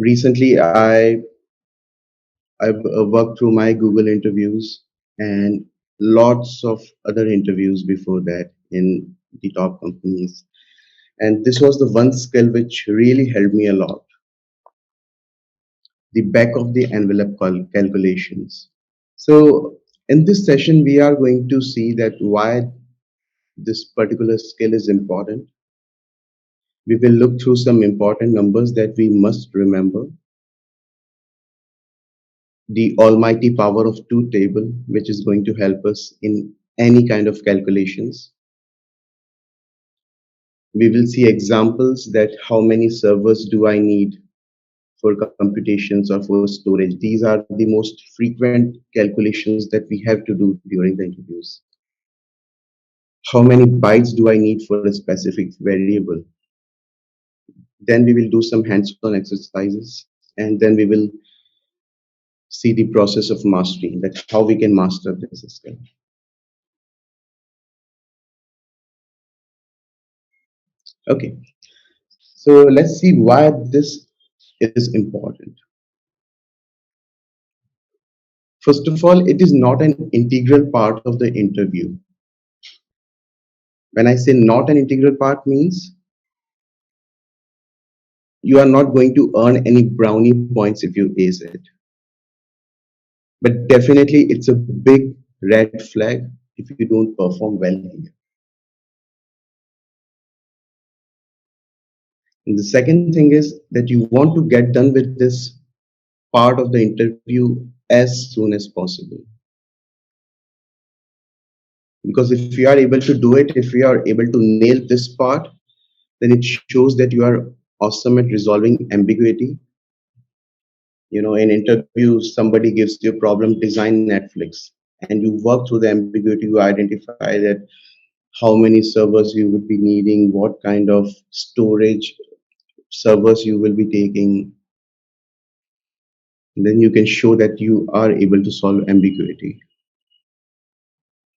Recently, I've worked through my Google interviews and lots of other interviews before that in the top companies. And this was the one skill which really helped me a lot, the back of the envelope calculations. So in this session, we are going to see that why this particular skill is important. We will look through some important numbers that we must remember, the almighty power of two table, which is going to help us in any kind of calculations. We will see examples that how many servers do I need for computations or for storage. These are the most frequent calculations that we have to do during the interviews. How many bytes do I need for a specific variable? Then we will do some hands-on exercises, and then we will see the process of mastery, that how we can master this skill. Okay, so let's see why this is important. First of all, it is not an integral part of the interview. When I say not an integral part means you are not going to earn any brownie points if you ace it. But definitely it's a big red flag if you don't perform well here. And the second thing is that you want to get done with this part of the interview as soon as possible. Because if you are able to do it, if you are able to nail this part, then it shows that you are awesome at resolving ambiguity. You know, in interviews, somebody gives you a problem, design Netflix, and you work through the ambiguity, you identify that how many servers you would be needing, what kind of storage servers you will be taking. And then you can show that you are able to solve ambiguity.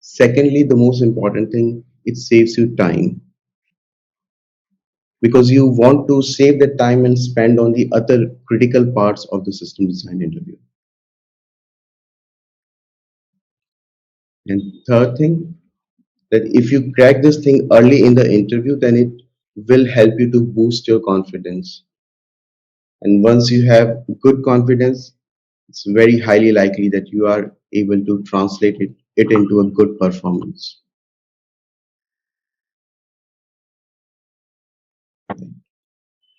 Secondly, the most important thing, it saves you time because you want to save the time and spend on the other critical parts of the system design interview. And third thing, that if you crack this thing early in the interview, then it will help you to boost your confidence. And once you have good confidence, it's very highly likely that you are able to translate it into a good performance.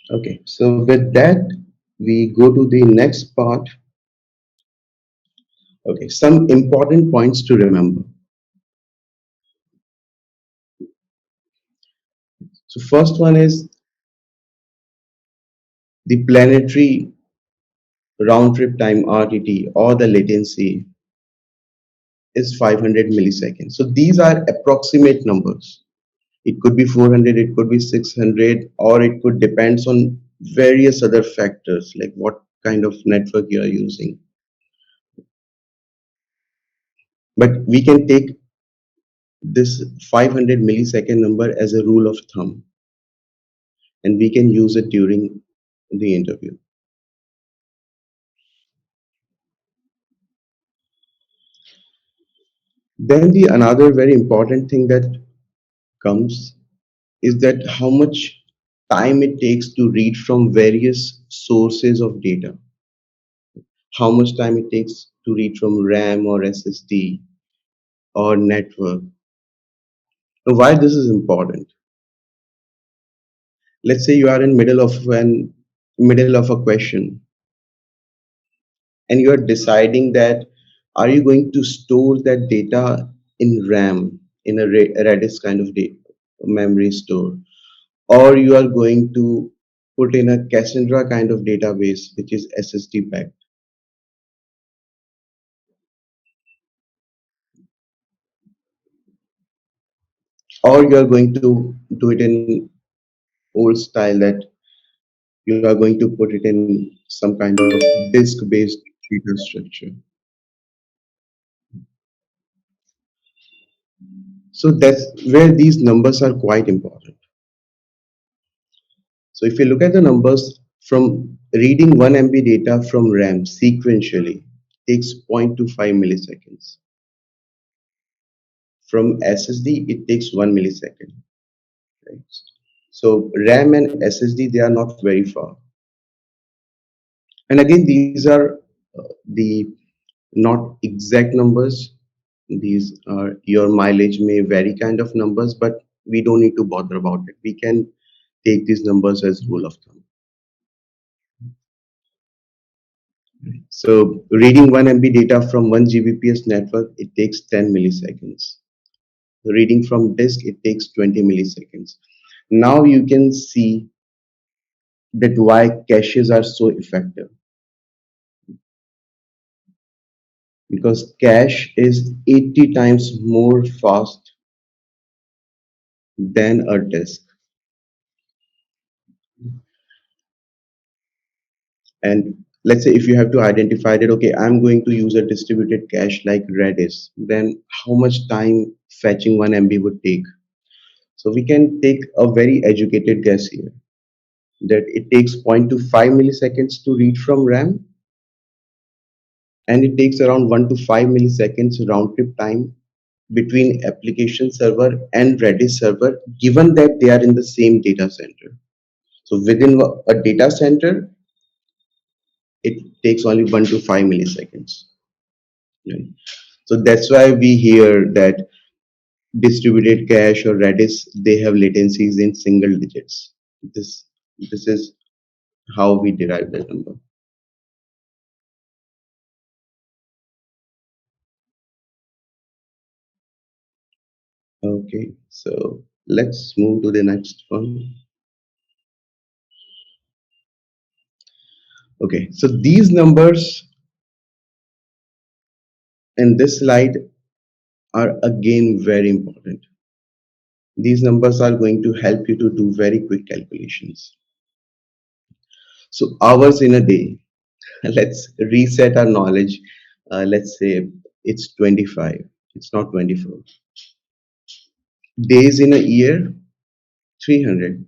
Okay, so with that, we go to the next part. Okay, some important points to remember. So first one is the planetary round trip time RTT or the latency is 500 milliseconds. So these are approximate numbers. It could be 400, it could be 600, or it could depends on various other factors like what kind of network you are using. But we can take this 500 millisecond number as a rule of thumb, and we can use it during the interview. Then the another very important thing that comes is that how much time it takes to read from various sources of data, how much time it takes to read from RAM or SSD or network. Now, why this is important? Let's say you are in middle of a question and you are deciding that are you going to store that data in RAM in a Redis kind of data memory store, or you are going to put in a Cassandra kind of database which is SSD backed, or you are going to do it in old style that you are going to put it in some kind of disk based data structure. So that's where these numbers are quite important. So if you look at the numbers from Reading 1 MB data from RAM sequentially takes 0.25 milliseconds. From SSD, it takes 1 millisecond. Right? So RAM and SSD, they are not very far. And again, these are the not exact numbers. These are your mileage may vary kind of numbers, but we don't need to bother about it. We can take these numbers as rule of thumb. So reading 1 MB data from 1 Gbps network, it takes 10 milliseconds. Reading from disk, it takes 20 milliseconds. Now you can see that why caches are so effective, because cache is 80 times more fast than a disk. And let's say if you have to identify that, okay, I'm going to use a distributed cache like Redis, then how much time fetching 1 MB would take? So we can take a very educated guess here that it takes 0.25 milliseconds to read from RAM, and it takes around 1 to 5 milliseconds round trip time between application server and Redis server, given that they are in the same data center. So within a data center, it takes only 1 to 5 milliseconds. Right? So that's why we hear that distributed cache or Redis, they have latencies in single digits. This is how we derive that number. Okay, so let's move to the next one. Okay, so these numbers in this slide are again very important. These numbers are going to help you to do very quick calculations. So hours in a day, let's reset our knowledge. Let's say it's 25, it's not 24. Days in a year, 300.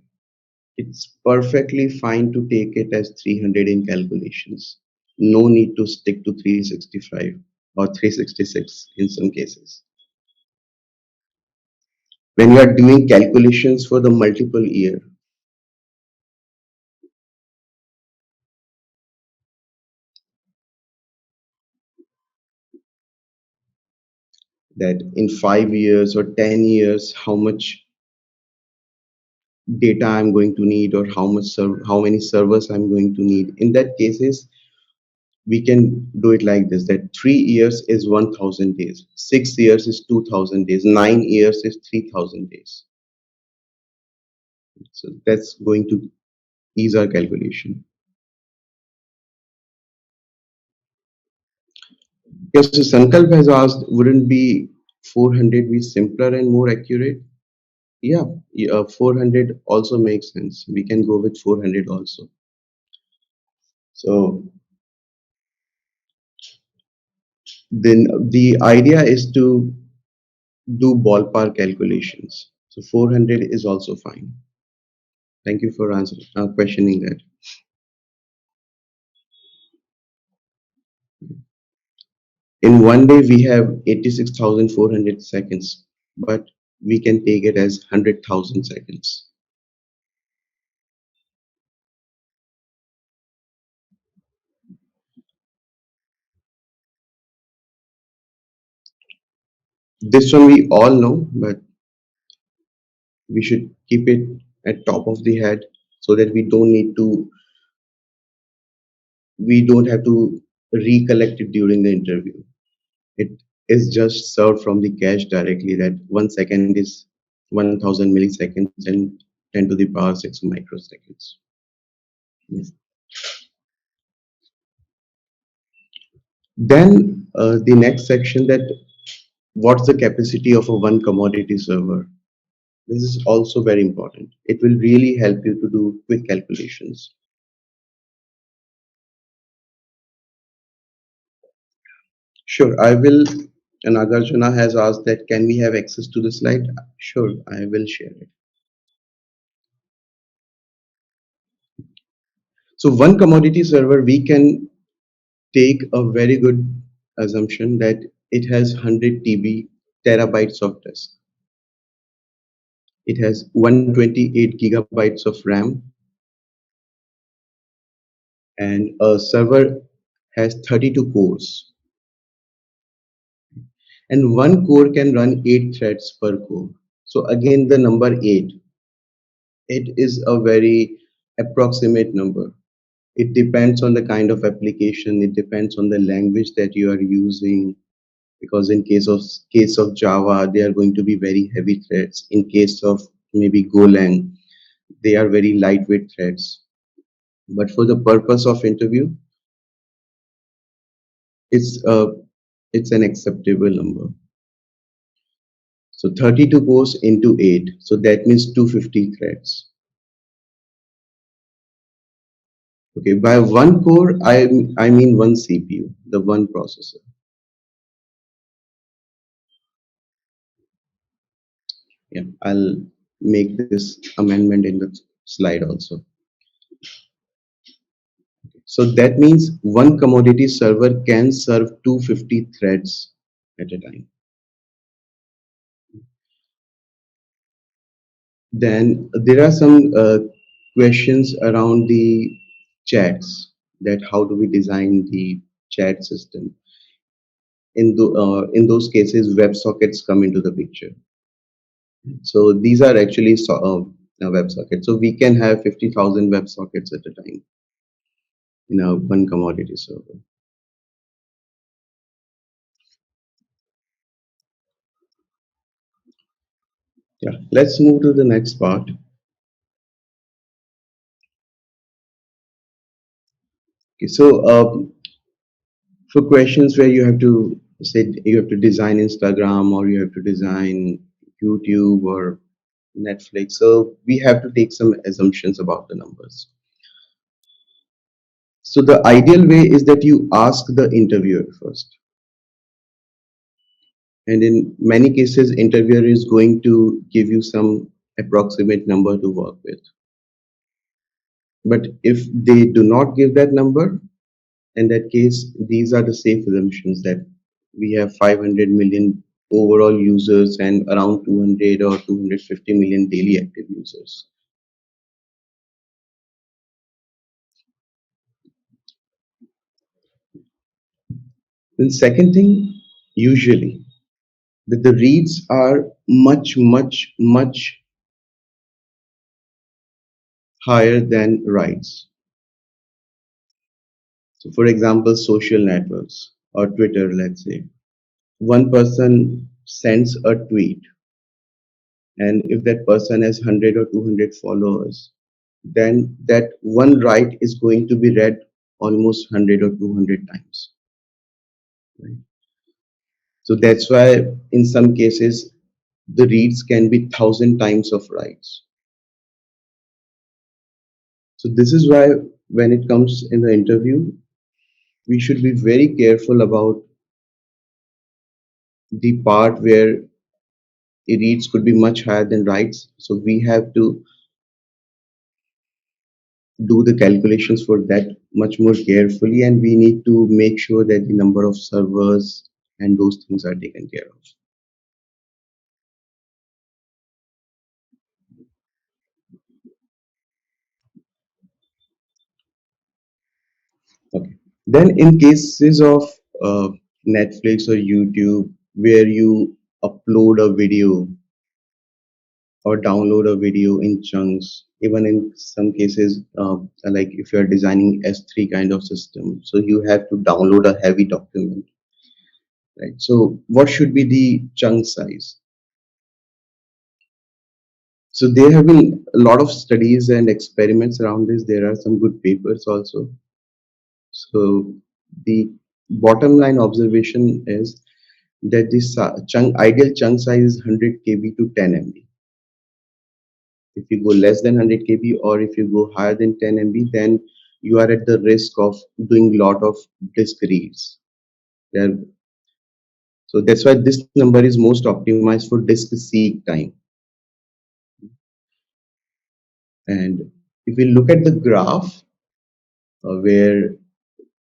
It's perfectly fine to take it as 300 in calculations. No need to stick to 365 or 366 in some cases. When you are doing calculations for the multiple year, that in 5 years or 10 years, how much data I'm going to need, or how many servers I'm going to need. In that cases, we can do it like this: that 3 years is 1,000 days, 6 years is 2,000 days, 9 years is 3,000 days. So that's going to ease our calculation. Yes, so Sankalp has asked, wouldn't be 400 be simpler and more accurate? Yeah, 400 also makes sense. We can go with 400 also. So then the idea is to do ballpark calculations. So 400 is also fine. Thank you for answering, questioning that. In one day, we have 86,400 seconds, but we can take it as 100,000 seconds. This one we all know, but we should keep it at top of the head so that we don't have to recollect it during the interview. It is just served from the cache directly, that 1 second is 1,000 milliseconds and 10 to the power 6 microseconds. Yes. Then the next section, that what's the capacity of a one commodity server? This is also very important. It will really help you to do quick calculations. Sure, I will. And Nagarjuna has asked that can we have access to the slide? Sure, I will share it. So one commodity server, we can take a very good assumption that it has 100 TB terabytes of disk. It has 128 gigabytes of RAM, and a server has 32 cores. And one core can run 8 threads per core. So again, the number 8, it is a very approximate number. It depends on the kind of application, it depends on the language that you are using, because in case of Java, they are going to be very heavy threads. In case of maybe Golang, they are very lightweight threads. But for the purpose of interview, it's a it's an acceptable number. So 32 goes into 8, so that means 250 threads. Okay, by one core, I mean one CPU, the one processor. Yeah, I'll make this amendment in the slide also. So that means one commodity server can serve 250 threads at a time. Then there are some questions around the chats, that how do we design the chat system. In those cases, WebSockets come into the picture. So these are actually WebSockets. So we can have 50,000 WebSockets at a time in a one commodity server. Yeah, let's move to the next part. Okay, so for questions where you have to say you have to design Instagram, or you have to design YouTube or Netflix, so we have to take some assumptions about the numbers. So the ideal way is that you ask the interviewer first, and in many cases, interviewer is going to give you some approximate number to work with. But if they do not give that number, in that case, these are the safe assumptions that we have 500 million overall users and around 200 or 250 million daily active users. Then second thing, usually that the reads are much, much, much higher than writes. So for example, social networks or Twitter, let's say, one person sends a tweet, and if that person has 100 or 200 followers, then that one write is going to be read almost 100 or 200 times. Right? So that's why in some cases the reads can be 1,000 times of writes. So this is why when it comes in the interview, we should be very careful about the part where reads could be much higher than writes. So we have to do the calculations for that much more carefully, and we need to make sure that the number of servers and those things are taken care of. Okay. Then in cases of uh, Netflix or YouTube, where you upload a video or download a video in chunks, even in some cases, like if you're designing S3 kind of system, so you have to download a heavy document, right? So what should be the chunk size? So there have been a lot of studies and experiments around this. There are some good papers also. So the bottom line observation is that this ideal chunk size is 100 KB to 10 MB. If you go less than 100 KB, or if you go higher than 10 MB, then you are at the risk of doing lot of disk reads. There, so that's why this number is most optimized for disk seek time. And if we look at the graph, where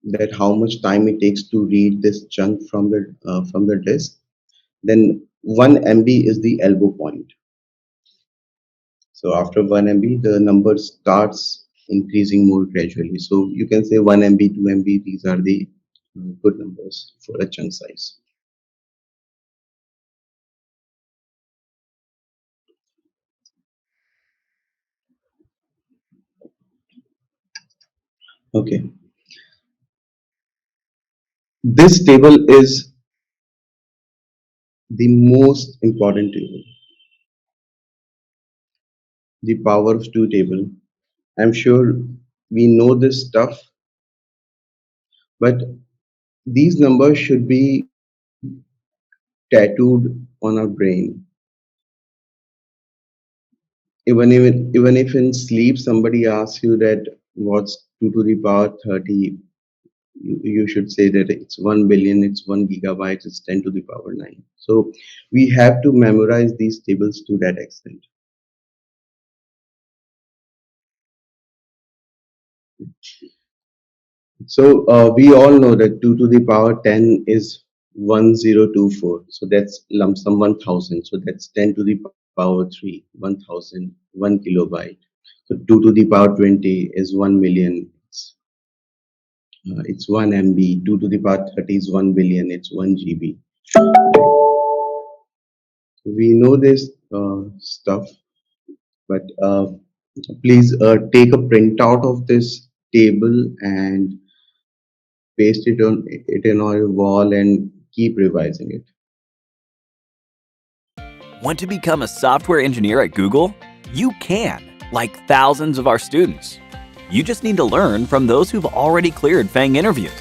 that how much time it takes to read this chunk from the disk, then 1 MB is the elbow point. So after 1 MB, the number starts increasing more gradually. So you can say 1 MB, 2 MB, these are the good numbers for a chunk size. Okay. This table is the most important table, the power of two table. I'm sure we know this stuff, but these numbers should be tattooed on our brain. Even if in sleep somebody asks you that what's 2 to the power 30, you should say that it's 1 billion, it's 1 gigabyte, it's 10 to the power 9. So we have to memorize these tables to that extent. So we all know that 2 to the power 10 is 1024. So that's lump sum 1000. So that's 10 to the power 3, 1000, 1 kilobyte. So 2 to the power 20 is 1 million. It's 1 MB. 2 to the power 30 is 1 billion. It's 1 GB. We know this stuff, but please take a printout of this table and paste it in on your wall and keep revising it. Want to become a software engineer at Google? You can, like thousands of our students. You just need to learn from those who've already cleared FANG interviews.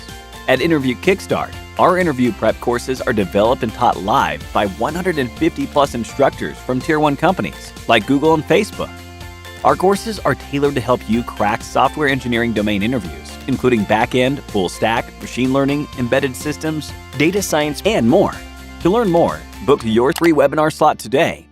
At Interview Kickstart, our interview prep courses are developed and taught live by 150 plus instructors from Tier 1 companies like Google and Facebook. Our courses are tailored to help you crack software engineering domain interviews, including back-end, full stack, machine learning, embedded systems, data science, and more. To learn more, book your free webinar slot today